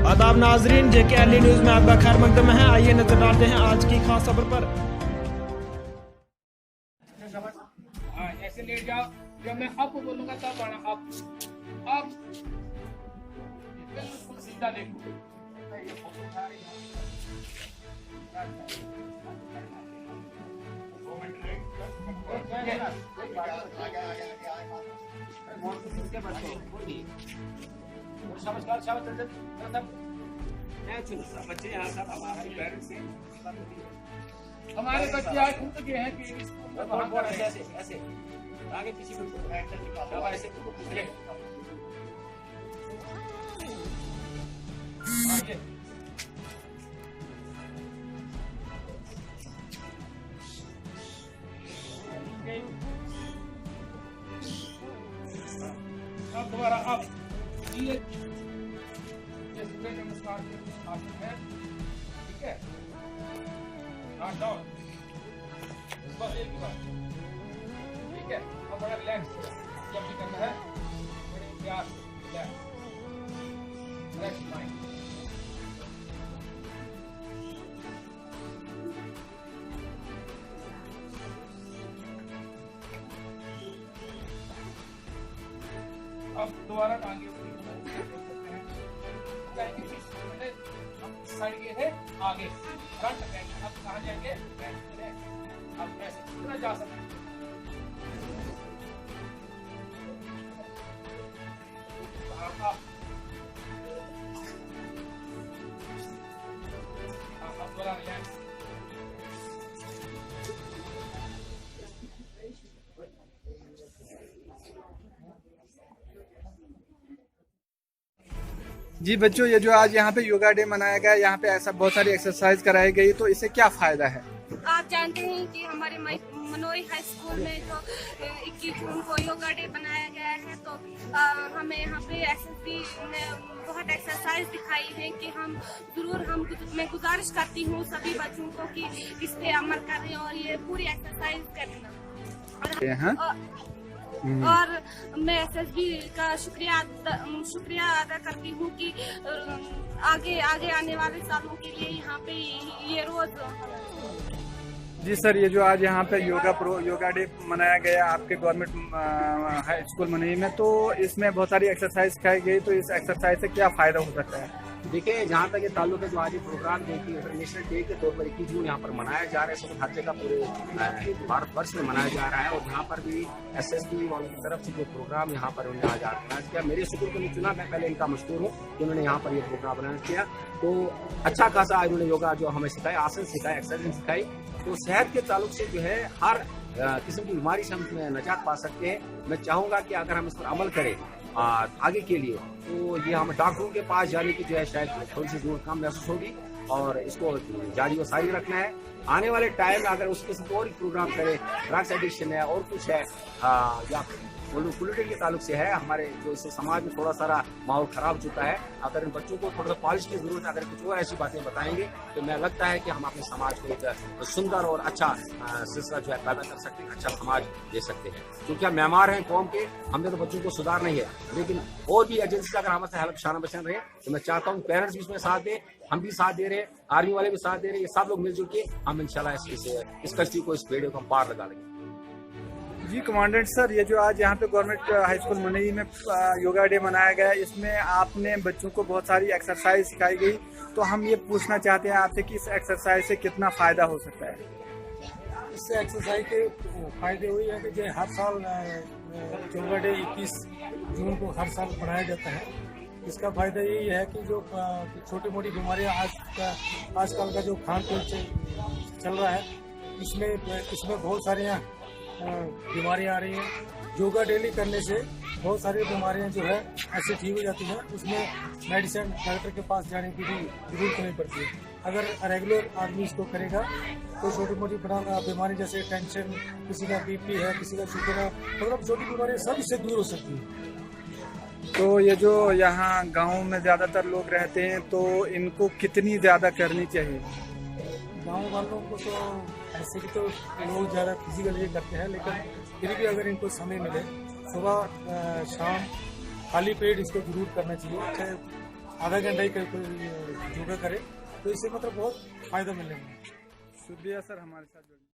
आदाब नाजरीन, JKLE news में आपका खैर मकदम है। आइए नजर डालते हैं आज की खास खबर पर। ऐसे लेट जाओ, जब मैं अप बोलूंगा तब पढ़ना। अप बिल्कुल सीधा देखो। नमस्कार, बच्चे यहाँ सब हमारे पेरेंट्स हैं। हमारे बच्चे आज खुद के हैं कि ऐसे ऐसे आगे किसी को ऐसे अब दोबारा अब ये नमस्कार है, ठीक है। डाउन बस एक बार, ठीक है। अब बड़ा रिलैक्स जब भी करना है, बड़े प्यार रिलैक्स माइंड। अब दोबारा टांगे साइड के थे आगे फ्रंट एंड। अब कहाँ जाएंगे? अब ऐसे कितना जा सकते हैं? अब थोड़ा रिलैक्स। जी बच्चों, ये जो आज यहाँ पे योगा डे मनाया गया, यहाँ पे ऐसा बहुत सारी एक्सरसाइज कराई गई, तो इससे क्या फायदा है? आप जानते हैं कि हमारे मनोई हाई स्कूल में जो 21 जून को योगा डे बनाया गया है, तो हमें यहाँ पे SSB ने बहुत एक्सरसाइज दिखाई है कि हम जरूर मैं गुजारिश करती हूँ सभी बच्चों को कि इस पे अमल करें और ये पूरी एक्सरसाइज करना। और मैं SSB का शुक्रिया अदा करती हूँ कि आगे आने वाले सालों के लिए यहाँ पे ये रोज। जी सर, ये जो आज यहाँ पे योगा डे मनाया गया आपके गवर्नमेंट हाई स्कूल मनई में, तो इसमें बहुत सारी एक्सरसाइज सिखाई गई, तो इस एक्सरसाइज से क्या फायदा हो सकता है? देखिए, जहाँ तक ये ताल्लुक है, जो आज ये प्रोग्राम देखिए इंटरनेशनल डे के तौर पर 21 जून यहाँ पर मनाया जा रहा है, सब हर जगह पूरे भारतवर्ष में मनाया जा रहा है। और यहाँ पर भी SSB वालों की तरफ से जो प्रोग्राम यहाँ पर उन्होंने आज ऑर्गेनाइज किया, मेरे स्कूल को नहीं चुना, मैं पहले इनका मशहूर हूँ कि उन्होंने यहाँ पर ये प्रोग्राम ऑर्गेनाइज किया। तो अच्छा खासा उन्होंने योगा जो हमें सिखाया, आसन सिखाया, एक्सरसाइज सिखाई, तो सेहत के ताल्लुक से जो है हर किस्म की बीमारी से हम निजात पा सकते हैं। मैं चाहूँगा कि अगर हम इस पर अमल करें आगे के लिए, तो ये हम डॉक्टरों के पास जाने की जो है शायद थोड़ी सी जरूरत कम महसूस होगी, और इसको जारी व सारी रखना है। आने वाले टाइम में अगर उस किस्म को और प्रोग्राम करें, ड्रग्स एडिक्शन है और कुछ है या पोल्यूशन के ताल्लुक से है, हमारे जो इससे समाज में थोड़ा सारा माहौल खराब हो चुका है, अगर इन बच्चों को थोड़ा सा पॉलिश की जरूरत है, अगर कुछ और ऐसी बातें बताएंगे, तो मैं लगता है कि हम अपने समाज को एक सुंदर और अच्छा सिलसिला जो है पैदा कर सकते हैं, अच्छा समाज दे सकते हैं। क्योंकि हम मेहमान हैं कौम के, हमने तो बच्चों को सुधार नहीं है, लेकिन और भी एजेंसी अगर हमसे हेल्प शाना बचन रहे, तो मैं चाहता हूँ पेरेंट्स भी इसमें साथ दें, हम भी साथ दे रहे हैं, आर्मी वाले भी साथ दे रहे हैं, ये सब लोग मिलजुल के हम इंशाल्लाह इस कश्ती को, इस पेड़ को हम पार लगा लेंगे। जी कमांडेंट सर, ये जो आज यहाँ पे गवर्नमेंट हाई स्कूल मनई में योगा डे मनाया गया, इसमें आपने बच्चों को बहुत सारी एक्सरसाइज सिखाई गई, तो हम ये पूछना चाहते हैं आपसे कि इस एक्सरसाइज से कितना फायदा हो सकता है? इससे एक्सरसाइज के फायदे हुए हैं कि जो हर साल योगा डे 21 जून को हर साल मनाया जाता है। इसका फायदा यही है कि जो छोटी मोटी बीमारियां आजकल का जो खान पान चल रहा है, इसमें बहुत सारी बीमारियां आ रही हैं। योगा डेली करने से बहुत सारी बीमारियां जो है ऐसे ठीक हो जाती हैं, उसमें मेडिसिन डॉक्टर के पास जाने की भी जरूरत नहीं पड़ती है। अगर रेगुलर आदमी इसको करेगा तो छोटी मोटी बीमारी जैसे टेंशन, किसी का BP है, किसी का शुगर है, मतलब छोटी बीमारियां सब इससे दूर हो सकती है। तो ये जो यहाँ गांव में ज़्यादातर लोग रहते हैं, तो इनको कितनी ज़्यादा करनी चाहिए? गाँव वालों को तो ऐसे भी तो लोग ज़्यादा फिजिकल ये करते हैं, लेकिन फिर भी अगर इनको समय मिले, सुबह शाम खाली पेट इसको जरूर करना चाहिए। चाहे आधा घंटा ही कोई योगा करे तो इससे मतलब बहुत फायदा मिलेगा। शुक्रिया सर हमारे साथ जुड़ने